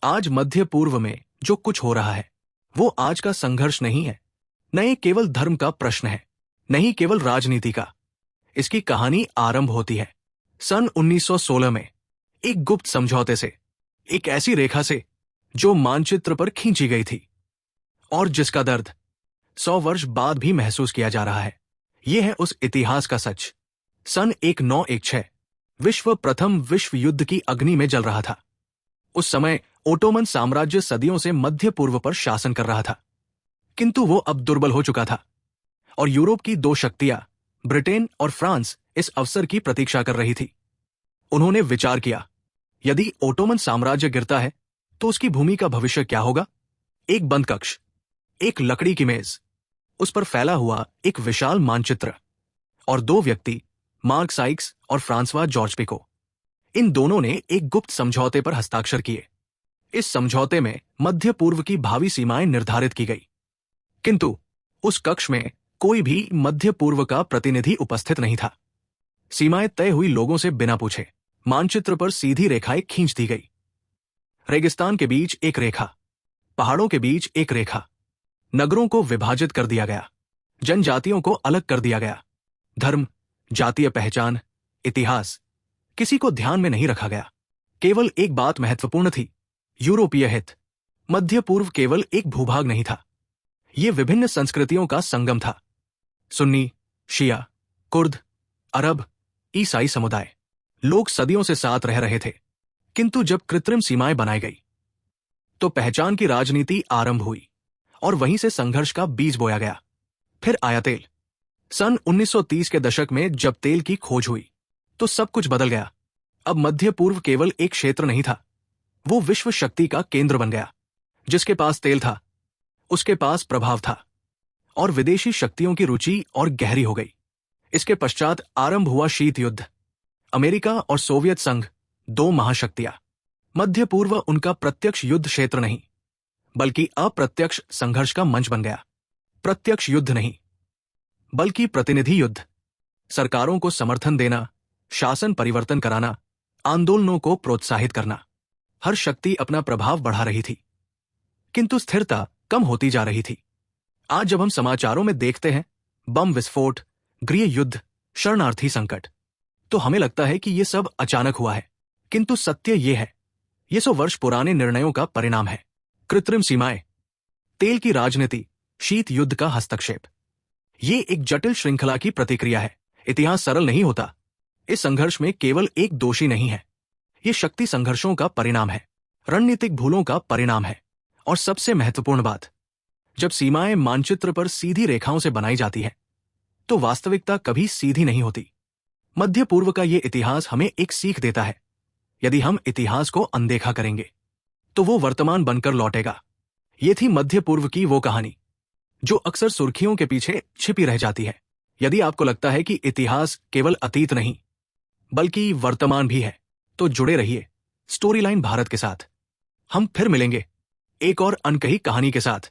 आज मध्य पूर्व में जो कुछ हो रहा है वो आज का संघर्ष नहीं है, न ये केवल धर्म का प्रश्न है, नहीं केवल राजनीति का। इसकी कहानी आरंभ होती है सन 1916 में एक गुप्त समझौते से, एक ऐसी रेखा से जो मानचित्र पर खींची गई थी और जिसका दर्द 100 वर्ष बाद भी महसूस किया जा रहा है। यह है उस इतिहास का सच। सन 1916 विश्व प्रथम विश्व युद्ध की अग्नि में जल रहा था। उस समय ओटोमन साम्राज्य सदियों से मध्य पूर्व पर शासन कर रहा था, किंतु वो अब दुर्बल हो चुका था और यूरोप की दो शक्तियां ब्रिटेन और फ्रांस इस अवसर की प्रतीक्षा कर रही थी। उन्होंने विचार किया, यदि ओटोमन साम्राज्य गिरता है तो उसकी भूमि का भविष्य क्या होगा। एक बंद कक्ष, एक लकड़ी की मेज, उस पर फैला हुआ एक विशाल मानचित्र और दो व्यक्ति, मार्क साइक्स और फ्रांसवा जॉर्ज पिको। इन दोनों ने एक गुप्त समझौते पर हस्ताक्षर किए। इस समझौते में मध्य पूर्व की भावी सीमाएं निर्धारित की गई, किंतु उस कक्ष में कोई भी मध्य पूर्व का प्रतिनिधि उपस्थित नहीं था। सीमाएं तय हुई लोगों से बिना पूछे मानचित्र पर सीधी रेखाएं खींच दी गई। रेगिस्तान के बीच एक रेखा, पहाड़ों के बीच एक रेखा, नगरों को विभाजित कर दिया गया, जनजातियों को अलग कर दिया गया। धर्म, जातीय पहचान, इतिहास, किसी को ध्यान में नहीं रखा गया। केवल एक बात महत्वपूर्ण थी, यूरोपीय हित। मध्य पूर्व केवल एक भूभाग नहीं था, यह विभिन्न संस्कृतियों का संगम था। सुन्नी, शिया, कुर्द, अरब, ईसाई समुदाय, लोग सदियों से साथ रह रहे थे। किंतु जब कृत्रिम सीमाएं बनाई गई तो पहचान की राजनीति आरंभ हुई और वहीं से संघर्ष का बीज बोया गया। फिर आया तेल। सन 1930 के दशक में जब तेल की खोज हुई तो सब कुछ बदल गया। अब मध्य पूर्व केवल एक क्षेत्र नहीं था, वो विश्व शक्ति का केंद्र बन गया। जिसके पास तेल था उसके पास प्रभाव था और विदेशी शक्तियों की रुचि और गहरी हो गई। इसके पश्चात आरंभ हुआ शीत युद्ध। अमेरिका और सोवियत संघ, दो महाशक्तियां। मध्य पूर्व उनका प्रत्यक्ष युद्ध क्षेत्र नहीं, बल्कि अप्रत्यक्ष संघर्ष का मंच बन गया। प्रत्यक्ष युद्ध नहीं, बल्कि प्रतिनिधि युद्ध। सरकारों को समर्थन देना, शासन परिवर्तन कराना, आंदोलनों को प्रोत्साहित करना। हर शक्ति अपना प्रभाव बढ़ा रही थी, किंतु स्थिरता कम होती जा रही थी। आज जब हम समाचारों में देखते हैं बम विस्फोट, गृह युद्ध, शरणार्थी संकट, तो हमें लगता है कि यह सब अचानक हुआ है, किंतु सत्य यह है, ये 100 वर्ष पुराने निर्णयों का परिणाम है। कृत्रिम सीमाएं, तेल की राजनीति, शीत युद्ध का हस्तक्षेप, ये एक जटिल श्रृंखला की प्रतिक्रिया है। इतिहास सरल नहीं होता। इस संघर्ष में केवल एक दोषी नहीं है, ये शक्ति संघर्षों का परिणाम है, रणनीतिक भूलों का परिणाम है। और सबसे महत्वपूर्ण बात, जब सीमाएं मानचित्र पर सीधी रेखाओं से बनाई जाती है तो वास्तविकता कभी सीधी नहीं होती। मध्य पूर्व का ये इतिहास हमें एक सीख देता है, यदि हम इतिहास को अनदेखा करेंगे तो वो वर्तमान बनकर लौटेगा। ये थी मध्य पूर्व की वो कहानी जो अक्सर सुर्खियों के पीछे छिपी रह जाती है। यदि आपको लगता है कि इतिहास केवल अतीत नहीं बल्कि वर्तमान भी है, तो जुड़े रहिए स्टोरी लाइन भारत के साथ। हम फिर मिलेंगे एक और अनकही कहानी के साथ।